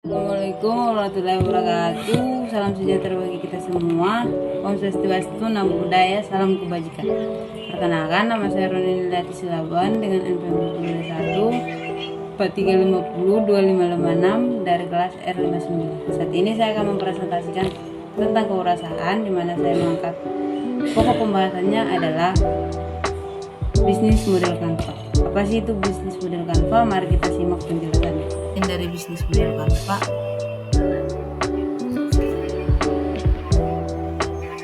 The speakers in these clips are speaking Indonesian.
Assalamualaikum warahmatullahi wabarakatuh. Salam sejahtera bagi kita semua. Om Swastiastu, Namo Buddhaya, salam kebajikan. Perkenalkan, nama saya Roni Nilati Silaban dengan NPM 1 4350 2556 dari kelas R59. Saat ini saya akan mempresentasikan tentang kewirausahaan, di mana saya mengangkat pokok pembahasannya adalah bisnis model Canva. Apa sih itu bisnis model Canva? Mari kita simak penjelasannya. Dari bisnis model Canva.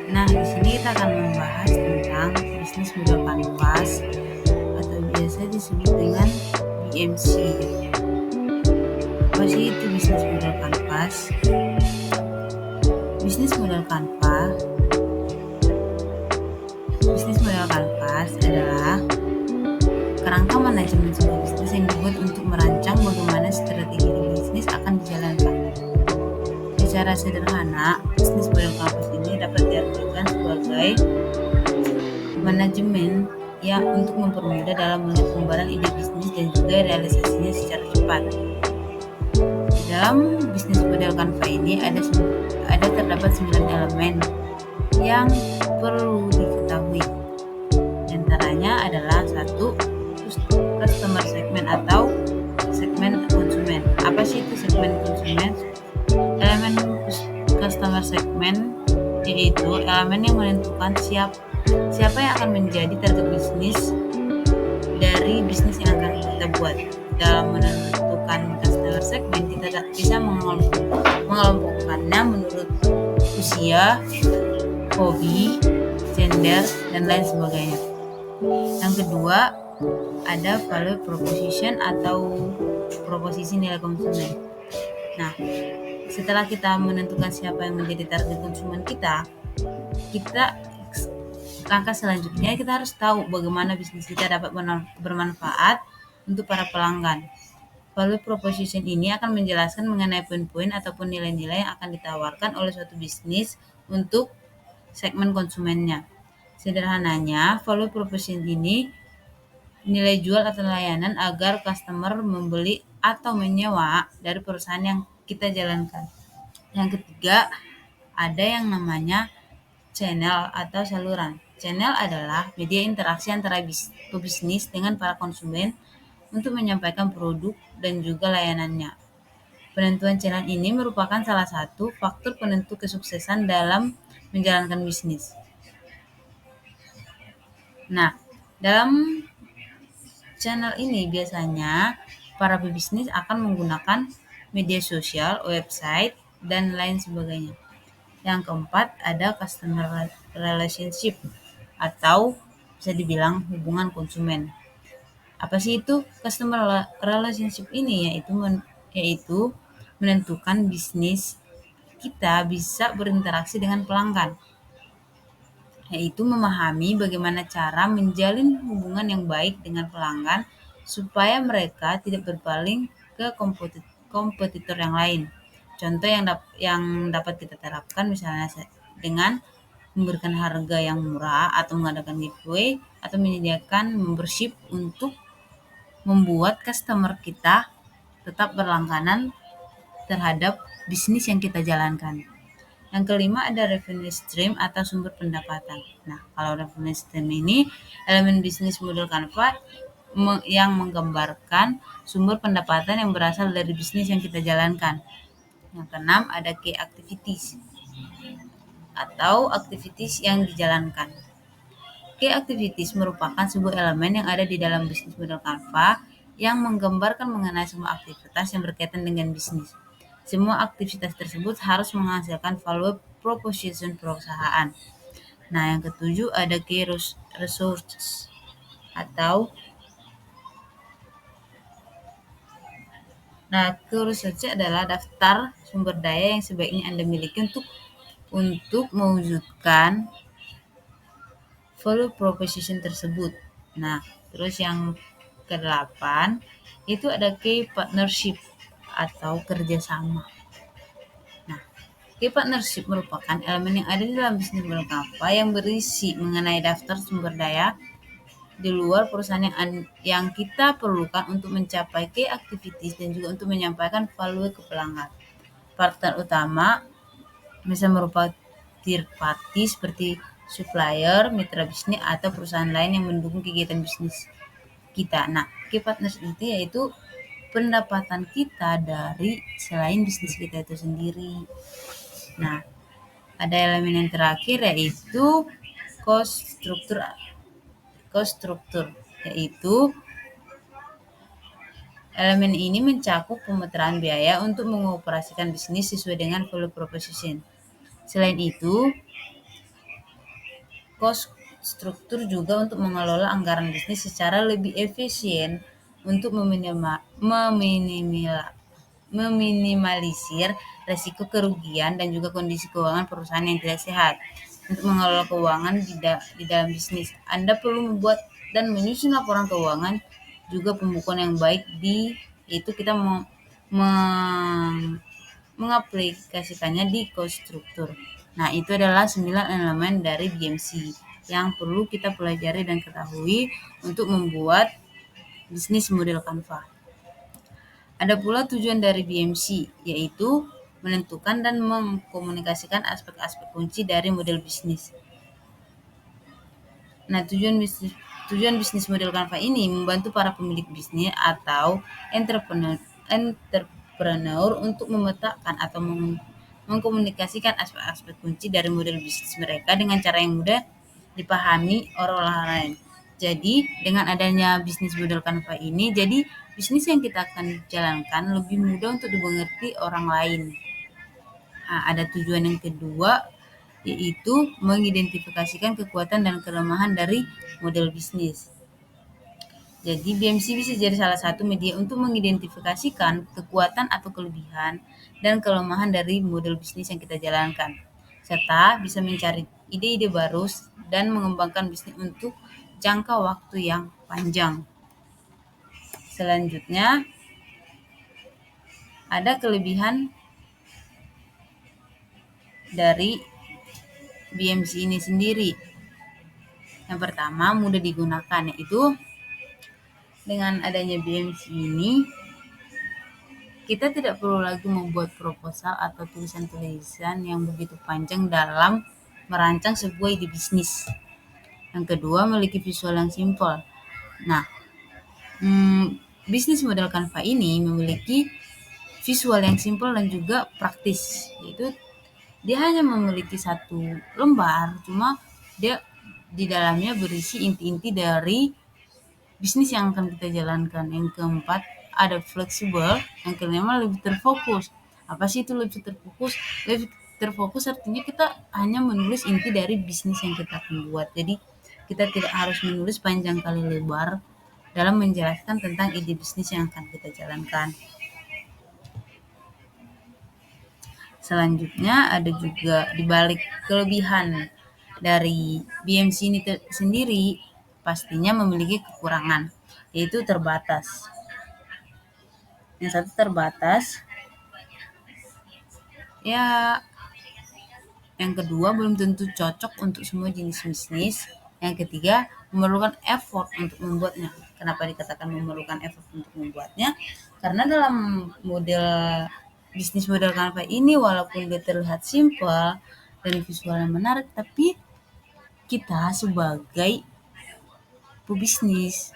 Nah, di sini kita akan membahas tentang bisnis model kanvas atau biasa disebut dengan BMC. Apa sih itu bisnis model kanvas? Bisnis model kanvas adalah kerangka manajemen sebuah bisnis yang dibuat untuk merancang bagaimana strategi bisnis akan dijalankan. Secara sederhana, bisnis model kanvas ini dapat diartikan sebagai manajemen yang untuk mempermudah dalam melihat gambaran ide bisnis dan juga realisasinya secara cepat. Dalam bisnis model Canva ini terdapat 9 elemen yang perlu diketahui. Di antaranya adalah 1. Customer segment atau segmen konsumen. Apa sih itu segmen konsumen? Elemen customer segment yaitu elemen yang menentukan siapa yang akan menjadi target bisnis dari bisnis yang akan kita buat. Dalam menentukan customer segment, kita bisa mengelompokkannya menurut usia, hobi, gender, dan lain sebagainya. Yang kedua, ada value proposition atau proposisi nilai konsumen. Nah, setelah kita menentukan siapa yang menjadi target konsumen kita langkah selanjutnya kita harus tahu bagaimana bisnis kita dapat bermanfaat untuk para pelanggan. Value proposition ini akan menjelaskan mengenai poin-poin ataupun nilai-nilai yang akan ditawarkan oleh suatu bisnis untuk segmen konsumennya. Sederhananya, value proposition ini nilai jual atau layanan agar customer membeli atau menyewa dari perusahaan yang kita jalankan. Yang ketiga, ada yang namanya channel atau saluran. Channel adalah media interaksi antara pebisnis dengan para konsumen untuk menyampaikan produk dan juga layanannya. Penentuan channel ini merupakan salah satu faktor penentu kesuksesan dalam menjalankan bisnis. Nah, dalam channel ini biasanya para pebisnis akan menggunakan media sosial, website, dan lain sebagainya. Yang keempat, ada customer relationship atau bisa dibilang hubungan konsumen. Apa sih itu customer relationship ini? Yaitu menentukan bisnis kita bisa berinteraksi dengan pelanggan, yaitu memahami bagaimana cara menjalin hubungan yang baik dengan pelanggan supaya mereka tidak berpaling ke kompetitor yang lain. Contoh yang dapat kita terapkan misalnya dengan memberikan harga yang murah atau mengadakan giveaway atau menyediakan membership untuk membuat customer kita tetap berlangganan terhadap bisnis yang kita jalankan. Yang kelima ada revenue stream atau sumber pendapatan. Nah, kalau revenue stream ini elemen bisnis model Canva yang menggambarkan sumber pendapatan yang berasal dari bisnis yang kita jalankan. Yang keenam ada key activities atau activities yang dijalankan. Key activities merupakan sebuah elemen yang ada di dalam bisnis model Canva yang menggambarkan mengenai semua aktivitas yang berkaitan dengan bisnis. Semua aktivitas tersebut harus menghasilkan value proposition perusahaan. Nah, yang ketujuh ada key resources atau key resources adalah daftar sumber daya yang sebaiknya Anda miliki untuk mewujudkan value proposition tersebut. Nah, terus yang ke-8 itu ada key partnership atau kerjasama. Nah, key partnership merupakan elemen yang ada di dalam bisnis model Canva yang berisi mengenai daftar sumber daya di luar perusahaan yang kita perlukan untuk mencapai key activities dan juga untuk menyampaikan value ke pelanggan. Partner utama bisa merupakan third party seperti supplier, mitra bisnis, atau perusahaan lain yang mendukung kegiatan bisnis kita. Nah, key partners itu yaitu pendapatan kita dari selain bisnis kita itu sendiri. Nah, ada elemen yang terakhir yaitu cost struktur, yaitu elemen ini mencakup pemeteraan biaya untuk mengoperasikan bisnis sesuai dengan value proposition. Selain itu, cost struktur juga untuk mengelola anggaran bisnis secara lebih efisien untuk meminimalisir resiko kerugian dan juga kondisi keuangan perusahaan yang tidak sehat. Untuk mengelola keuangan di dalam bisnis, Anda perlu membuat dan menyusun laporan keuangan, juga pembukuan yang baik itu kita mengaplikasikannya di cost struktur. Nah, itu adalah 9 elemen dari BMC yang perlu kita pelajari dan ketahui untuk membuat bisnis model Canva. Ada pula tujuan dari BMC, yaitu menentukan dan mengkomunikasikan aspek-aspek kunci dari model bisnis. Nah, tujuan bisnis model Canva ini membantu para pemilik bisnis atau entrepreneur untuk memetakan atau mengkomunikasikan aspek-aspek kunci dari model bisnis mereka dengan cara yang mudah dipahami orang lain. Jadi, dengan adanya bisnis model Canva ini, jadi bisnis yang kita akan jalankan lebih mudah untuk dimengerti orang lain. Nah, ada tujuan yang kedua, yaitu mengidentifikasikan kekuatan dan kelemahan dari model bisnis. Jadi BMC bisa jadi salah satu media untuk mengidentifikasikan kekuatan atau kelebihan dan kelemahan dari model bisnis yang kita jalankan, serta bisa mencari ide-ide baru dan mengembangkan bisnis untuk jangka waktu yang panjang. Selanjutnya, ada kelebihan dari BMC ini sendiri. Yang pertama, mudah digunakan, yaitu dengan adanya BMC ini kita tidak perlu lagi membuat proposal atau tulisan-tulisan yang begitu panjang dalam merancang sebuah ide bisnis. Yang kedua, memiliki visual yang simpel. Nah, bisnis model Canva ini memiliki visual yang simpel dan juga praktis, yaitu dia hanya memiliki satu lembar, cuma dia di dalamnya berisi inti-inti dari bisnis yang akan kita jalankan. Yang keempat, ada fleksibel. Yang kelima, lebih terfokus. Apa sih itu lebih terfokus? Lebih terfokus artinya kita hanya menulis inti dari bisnis yang kita akan buat. Jadi kita tidak harus menulis panjang kali lebar dalam menjelaskan tentang ide bisnis yang akan kita jalankan. Selanjutnya, ada juga di balik kelebihan dari BMC ini sendiri, pastinya memiliki kekurangan, yaitu terbatas. Yang satu terbatas, ya. Yang kedua, belum tentu cocok untuk semua jenis bisnis. Yang ketiga, memerlukan effort untuk membuatnya. Kenapa dikatakan memerlukan effort untuk membuatnya? Karena dalam bisnis model Canva ini, walaupun dia terlihat simpel dan visualnya menarik, tapi kita sebagai pebisnis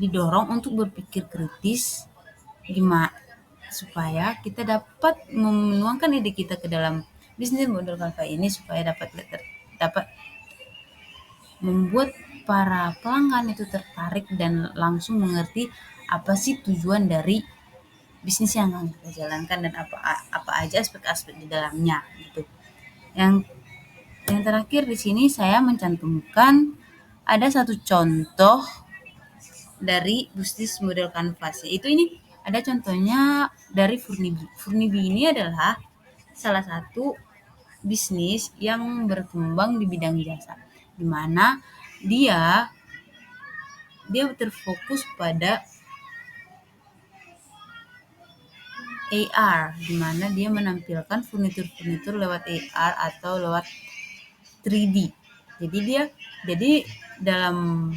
didorong untuk berpikir kritis gimana supaya kita dapat menuangkan ide kita ke dalam bisnis model Canva ini, supaya dapat membuat para pelanggan itu tertarik dan langsung mengerti apa sih tujuan dari bisnis yang akan kita jalankan dan apa aja aspek-aspek di dalamnya gitu. Yang terakhir di sini saya mencantumkan ada satu contoh dari bisnis model Canvas. Itu ini ada contohnya dari Furnibi. Furnibi ini adalah salah satu bisnis yang berkembang di bidang jasa, di mana dia terfokus pada AR, di mana dia menampilkan furnitur lewat AR atau lewat 3D. Jadi dalam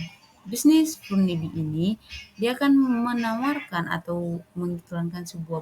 bisnis Furnibi ini dia akan menawarkan atau mengiklankan sebuah